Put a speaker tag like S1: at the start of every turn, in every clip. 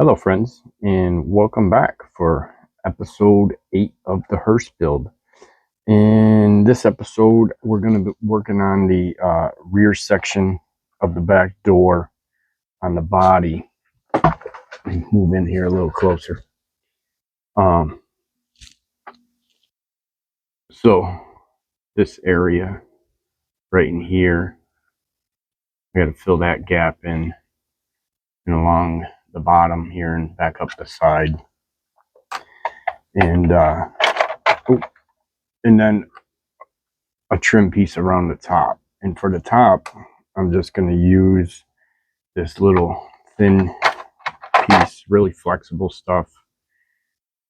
S1: Hello friends, and welcome back for episode 8 of the hearse build. In this episode, we're going to be working on the rear section of the back door on the body. Let me move in here a little closer. So this area right in here, we got to fill that gap in and along the bottom here and back up the side. And then a trim piece around the top. And for the top, I'm just going to use this little thin piece, really flexible stuff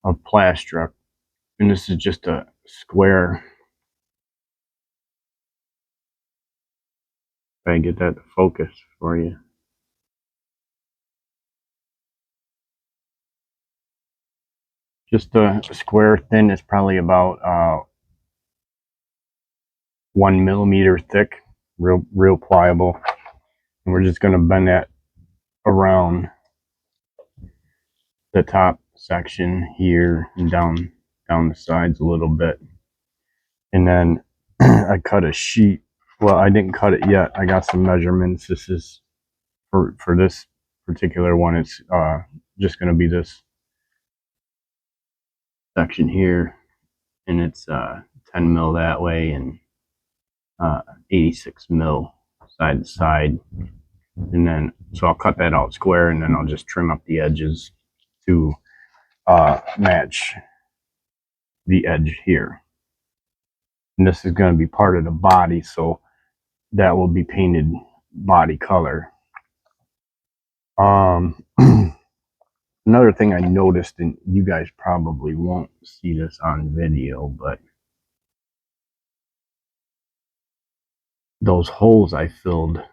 S1: of Plastic. And this is just a square. If I can get that to focus for you. Just a square thin. It's probably about 1 millimeter thick, real pliable. And we're just going to bend that around the top section here and down the sides a little bit. And then I cut a sheet. Well, I didn't cut it yet. I got some measurements. This is for this particular one. It's just going to be this section here, and it's 10 mil that way and 86 mil side to side. And then so I'll cut that out square, and then I'll just trim up the edges to match the edge here. And this is going to be part of the body, so that will be painted body color. Another thing I noticed, and you guys probably won't see this on video, but those holes I filled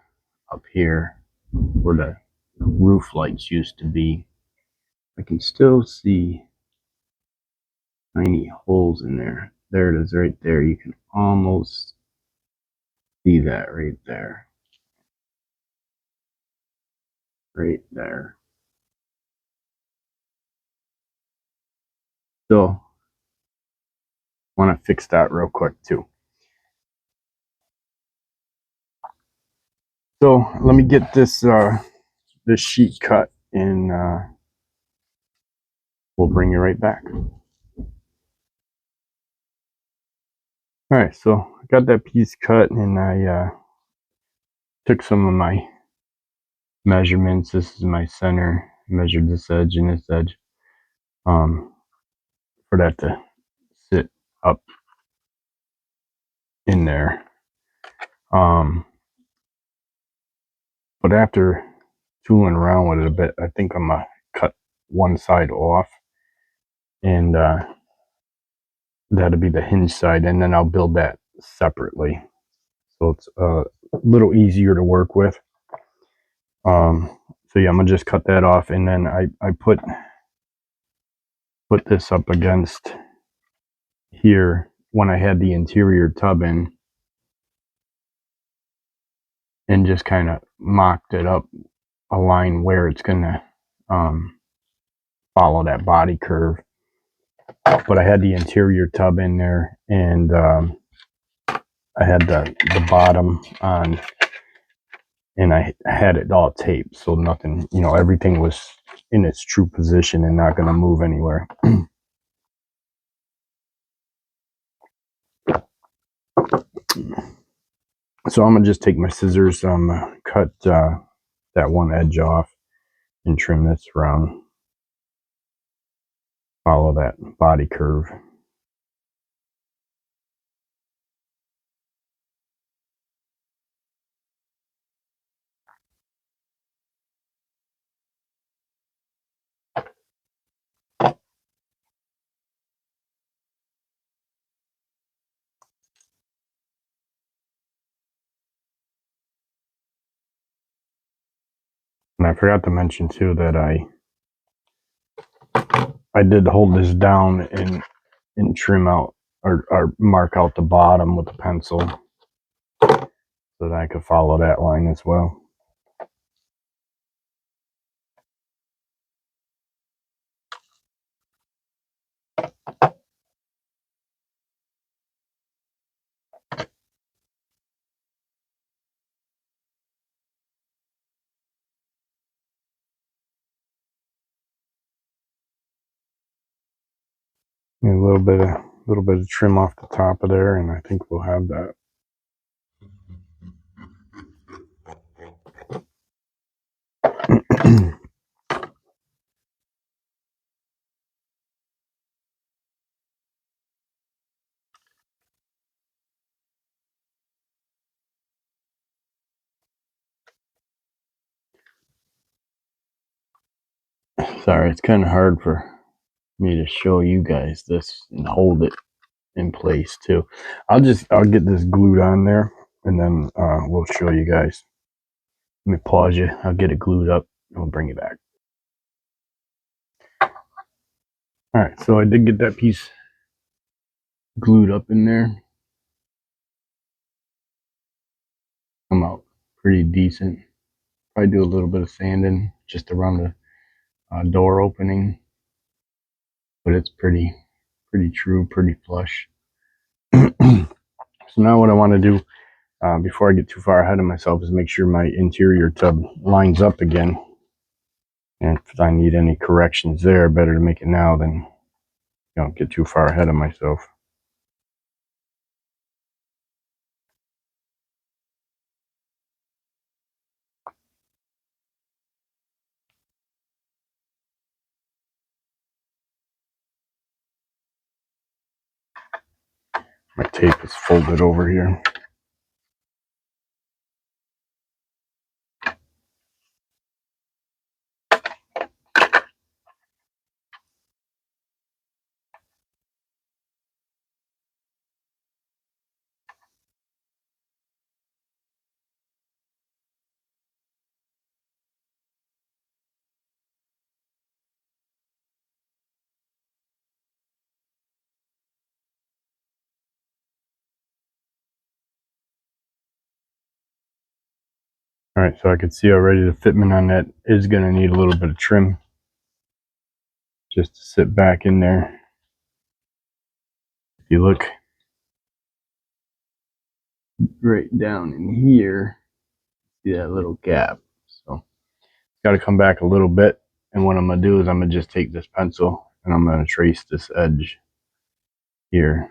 S1: up here where the roof lights used to be, I can still see tiny holes in there. There it is right there. You can almost see that right there. Right there. So I want to fix that real quick too. So let me get this this sheet cut, and we'll bring you right back. All right, so I got that piece cut, and I took some of my measurements. This is my center. Measured this edge and this edge for that to sit up in there. But after tooling around with it a bit, I think I'm gonna cut one side off, and that'll be the hinge side, and then I'll build that separately, so it's a little easier to work with. So yeah, I'm gonna just cut that off, and then I put this up against here when I had the interior tub in, and just kind of mocked it up a line where it's gonna follow that body curve. But I had the interior tub in there, and I had the bottom on, and I had it all taped, so nothing, everything was in its true position and not going to move anywhere. So I'm going to just take my scissors, cut that one edge off and trim this around, follow that body curve. And I forgot to mention too that I did hold this down and trim out or mark out the bottom with a pencil so that I could follow that line as well. And a little bit of trim off the top of there, and I think we'll have that. Sorry, it's kind of hard for me to show you guys this and hold it in place too. I'll get this glued on there, and then we'll show you guys. Let me pause you. I'll get it glued up and we'll bring it back. All right, so I did get that piece glued up in there. Come out pretty decent. Probably do a little bit of sanding just around the door opening, but it's pretty true, pretty flush. So now what I want to do before I get too far ahead of myself is make sure my interior tub lines up again. And if I need any corrections there, better to make it now than get too far ahead of myself. My tape is folded over here. All right, so I can see already the fitment on that is going to need a little bit of trim just to sit back in there. If you look right down in here, see that little gap. So it's got to come back a little bit. And what I'm going to do is I'm going to just take this pencil and I'm going to trace this edge here.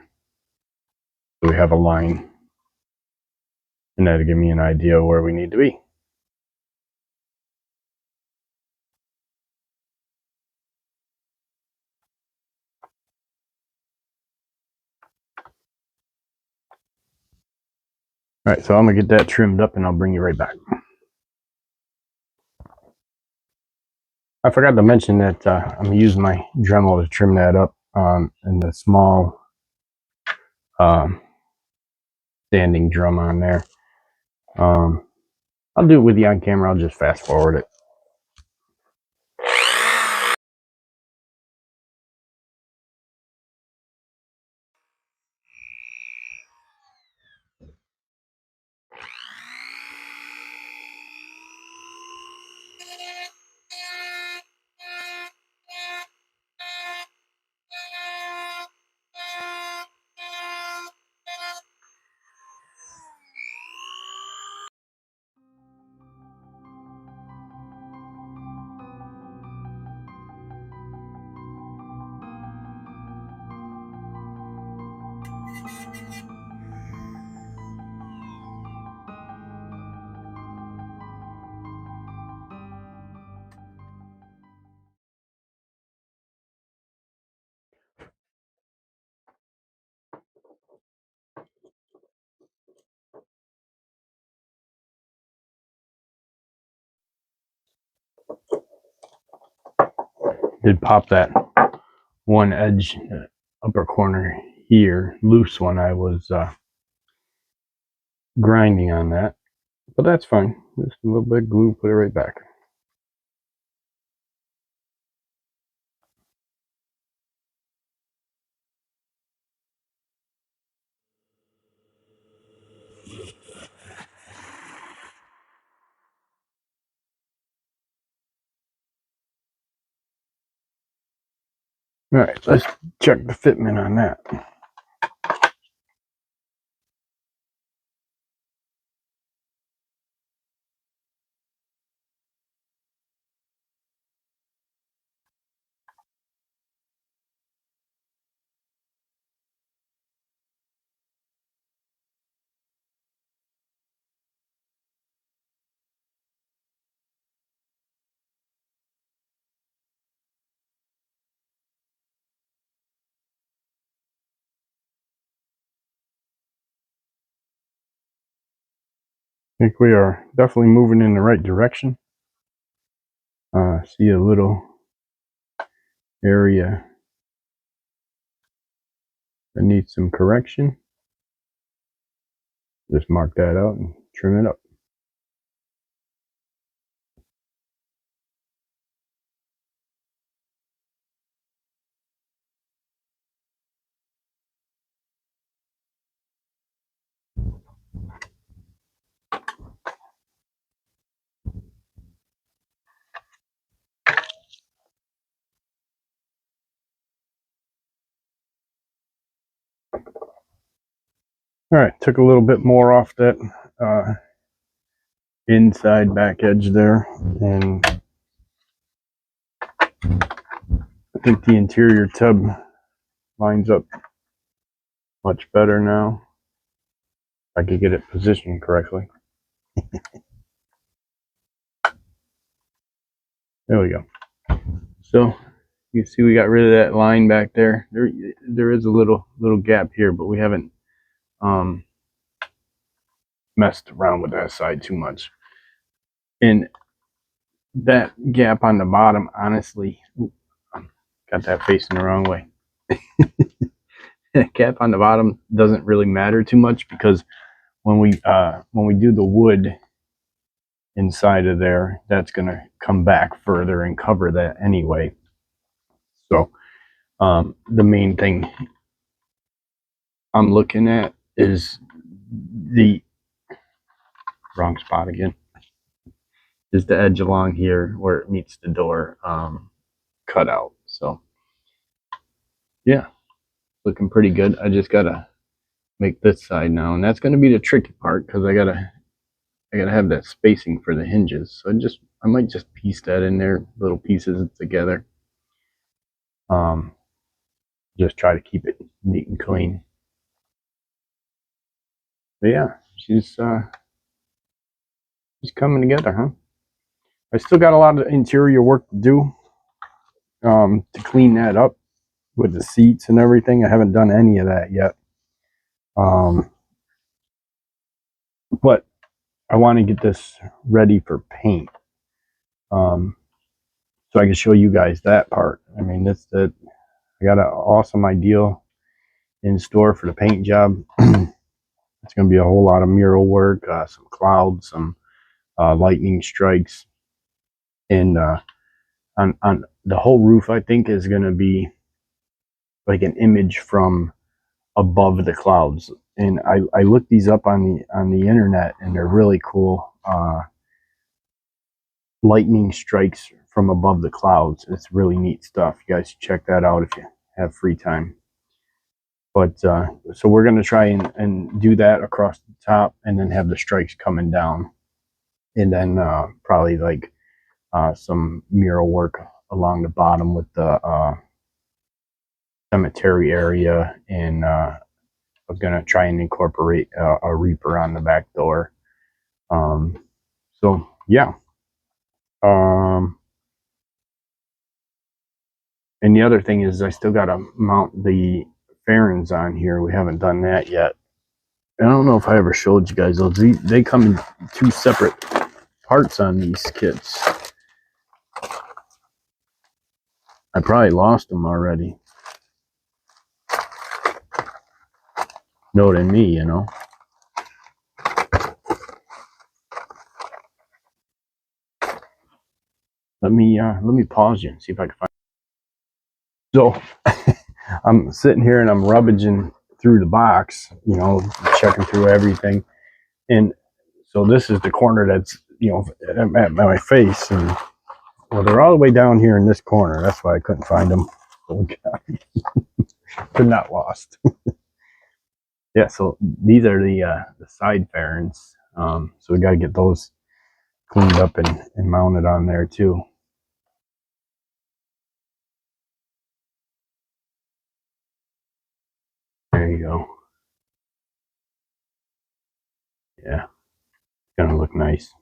S1: So we have a line. And that'll give me an idea of where we need to be. All right, so I'm gonna get that trimmed up and I'll bring you right back. I forgot to mention that I'm gonna use my Dremel to trim that up and the small sanding drum on there. I'll do it with you on camera. I'll just fast forward it. Did pop that one edge, upper corner here, loose when I was grinding on that, but that's fine. Just a little bit of glue, put it right back. All right, let's check the fitment on that. I think we are definitely moving in the right direction. See a little area that needs some correction. Just mark that out and trim it up. All right, took a little bit more off that inside back edge there, and I think the interior tub lines up much better now. I could get it positioned correctly. There we go. So you see we got rid of that line back there. There is a little gap here, but we haven't messed around with that side too much. And that gap on the bottom, honestly, got that facing the wrong way. That gap on the bottom doesn't really matter too much, because when we do the wood inside of there, that's going to come back further and cover that anyway. So the main thing I'm looking at is the wrong spot again, is the edge along here where it meets the door cut out. So yeah, looking pretty good. I just gotta make this side now, and that's going to be the tricky part, because I gotta have that spacing for the hinges. So I might just piece that in there, little pieces together. Just try to keep it neat and clean. But yeah, she's coming together, huh? I still got a lot of interior work to do to clean that up with the seats and everything. I haven't done any of that yet. But I want to get this ready for paint. So I can show you guys that part. I mean, I got an awesome idea in store for the paint job. It's going to be a whole lot of mural work, some clouds, some lightning strikes, and on the whole roof, I think, is going to be like an image from above the clouds. And I looked these up on the internet, and they're really cool. Lightning strikes from above the clouds. It's really neat stuff. You guys should check that out if you have free time. But so we're going to try and do that across the top, and then have the strikes coming down, and then probably like some mural work along the bottom with the cemetery area, and I was going to try and incorporate a reaper on the back door. So yeah. And the other thing is, I still got to mount the fairings on here. We haven't done that yet. I don't know if I ever showed you guys those. They come in two separate parts on these kits. I probably lost them already. Knowing me, you know. Let me pause you and see if I can find. So I'm sitting here and I'm rummaging through the box, you know, checking through everything, and so this is the corner that's, you know, at my face, and well, they're all the way down here in this corner. That's why I couldn't find them. They're not lost. Yeah, so these are the side fairings. So we got to get those cleaned up and mounted on there too. There you go. Yeah, it's gonna look nice.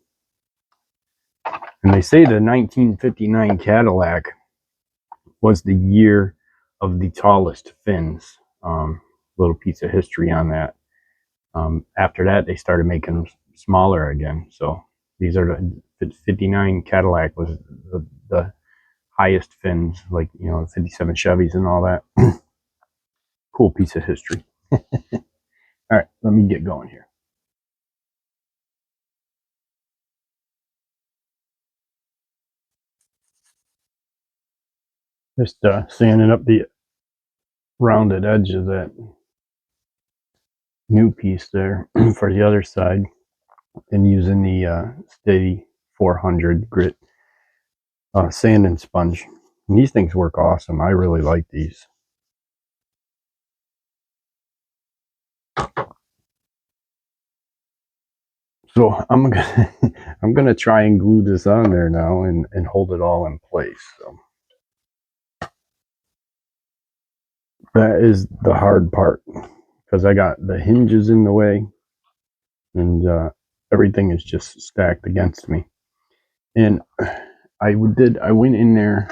S1: And they say the 1959 Cadillac was the year of the tallest fins. Little piece of history on that. After that, they started making smaller again. So these are the 59 Cadillac was the highest fins, like, you know, 57 Chevys and all that. Cool piece of history. All right, let me get going here. Just sanding up the rounded edge of that new piece there for the other side, and using the Stedi 400 grit sanding sponge. And these things work awesome. I really like these. So I'm gonna I'm gonna try and glue this on there now and hold it all in place. So that is the hard part, because I got the hinges in the way, and everything is just stacked against me. And I went in there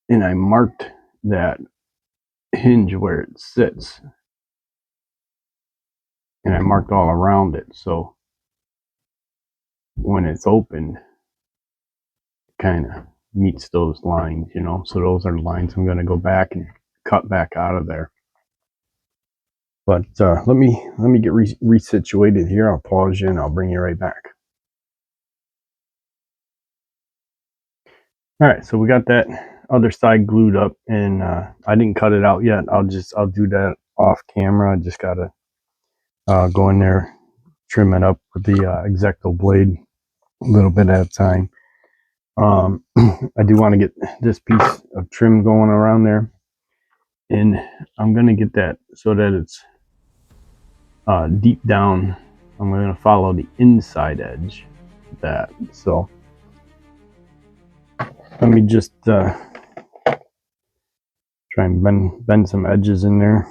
S1: and I marked that hinge where it sits, and I marked all around it, so when it's opened, it kind of meets those lines, you know. So those are the lines I'm going to go back and cut back out of there. But let me get resituated here. I'll pause you and I'll bring you right back. All right, so we got that other side glued up, and I didn't cut it out yet. I'll do that off camera. I just gotta go in there, trim it up with the X-Acto blade a little bit at a time. I do want to get this piece of trim going around there, and I'm gonna get that so that it's deep down. I'm gonna follow the inside edge of that. So let me just try and bend some edges in there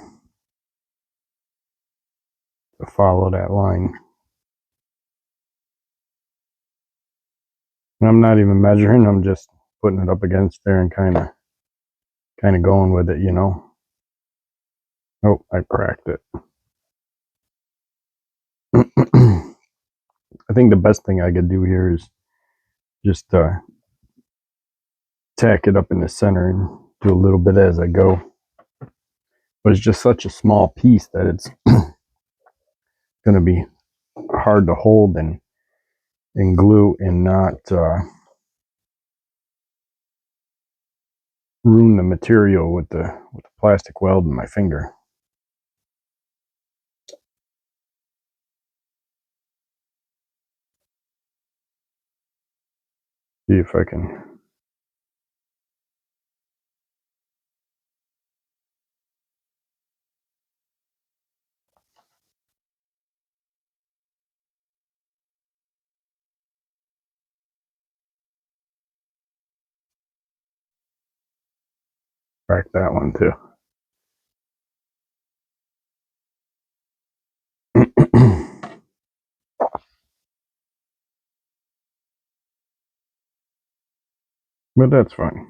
S1: to follow that line. And I'm not even measuring, I'm just putting it up against there and kind of going with it, you know. Oh, I cracked it. I think the best thing I could do here is just tack it up in the center and do a little bit as I go. But it's just such a small piece that it's going to be hard to hold and glue and not ruin the material with the plastic weld in my finger. See if I can. Crack that one too. But that's fine.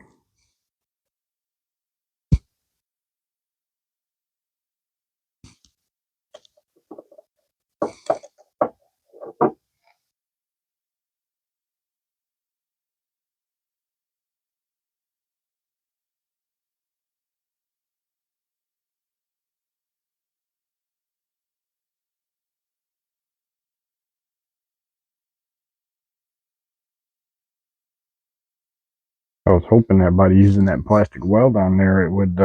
S1: I was hoping that by using that plastic weld on there, it would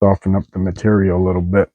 S1: soften up the material a little bit.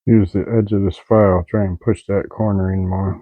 S1: use the edge of this file, try and push that corner in more.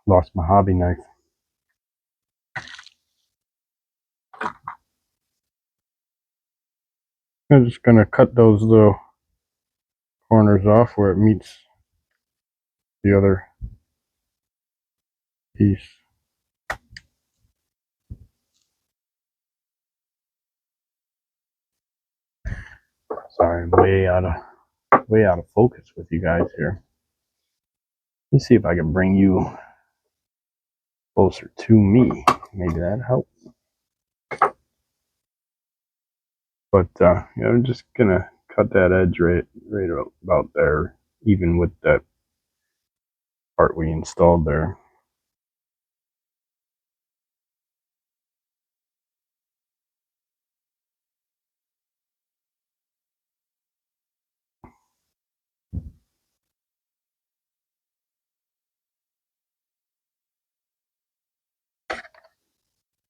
S1: Lost my hobby knife. I'm just gonna cut those little corners off where it meets the other piece. Sorry, I'm way out of focus with you guys here. Let me see if I can bring you closer to me. Maybe that helps. But yeah, I'm just gonna cut that edge right about there, even with that part we installed there.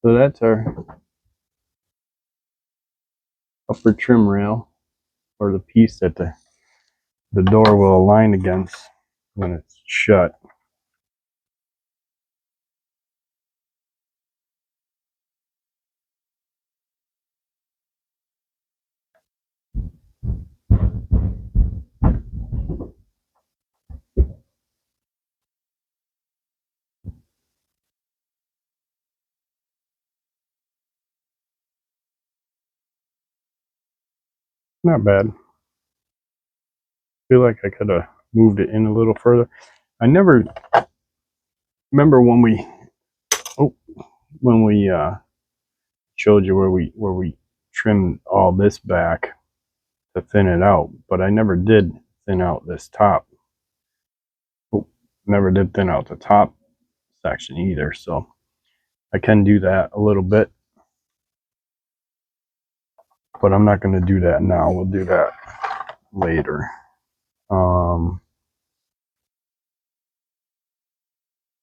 S1: So that's our upper trim rail, or the piece that the door will align against when it's shut. Not bad. Feel like I could have moved it in a little further. I never remember when we showed you where we trimmed all this back to thin it out, but I never did thin out this top. Never did thin out the top section either, so I can do that a little bit, but I'm not going to do that now. We'll do that later. And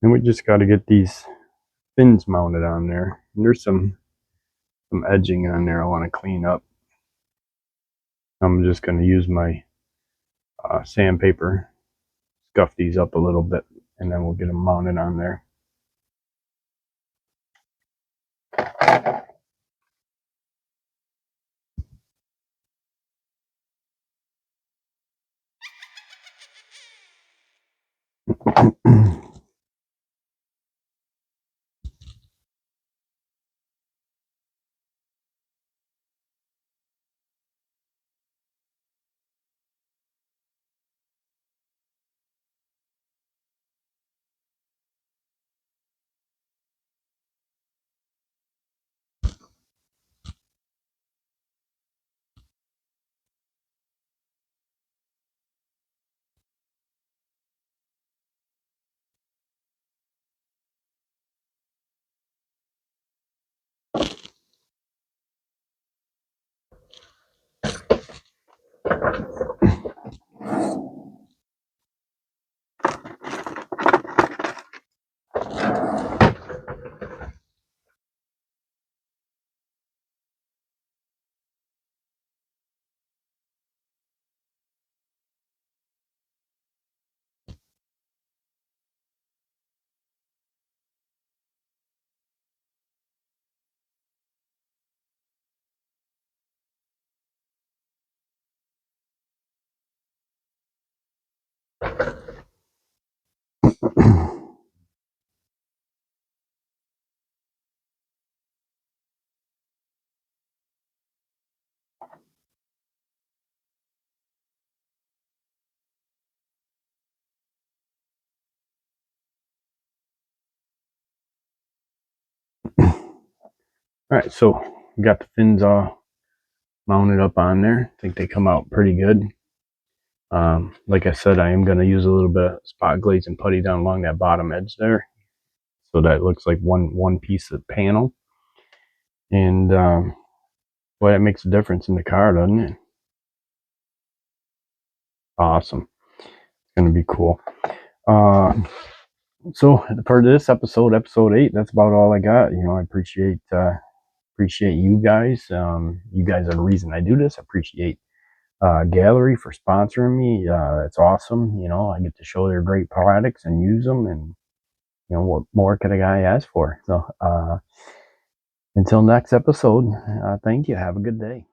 S1: we just got to get these fins mounted on there. And there's some edging on there I want to clean up. I'm just going to use my sandpaper, scuff these up a little bit, and then we'll get them mounted on there. All right, so we got the fins all mounted up on there. I think they come out pretty good. Like I said, I am going to use a little bit of spot glaze and putty down along that bottom edge there, so that it looks like one piece of panel. And boy, that makes a difference in the car, doesn't it? Awesome. It's going to be cool. So for this episode 8, that's about all I got. You know, I appreciate you guys. You guys are the reason I do this. I appreciate Gaahleri for sponsoring me. It's awesome. You know, I get to show their great products and use them, and you know, what more could a guy ask for? So until next episode, thank you. Have a good day.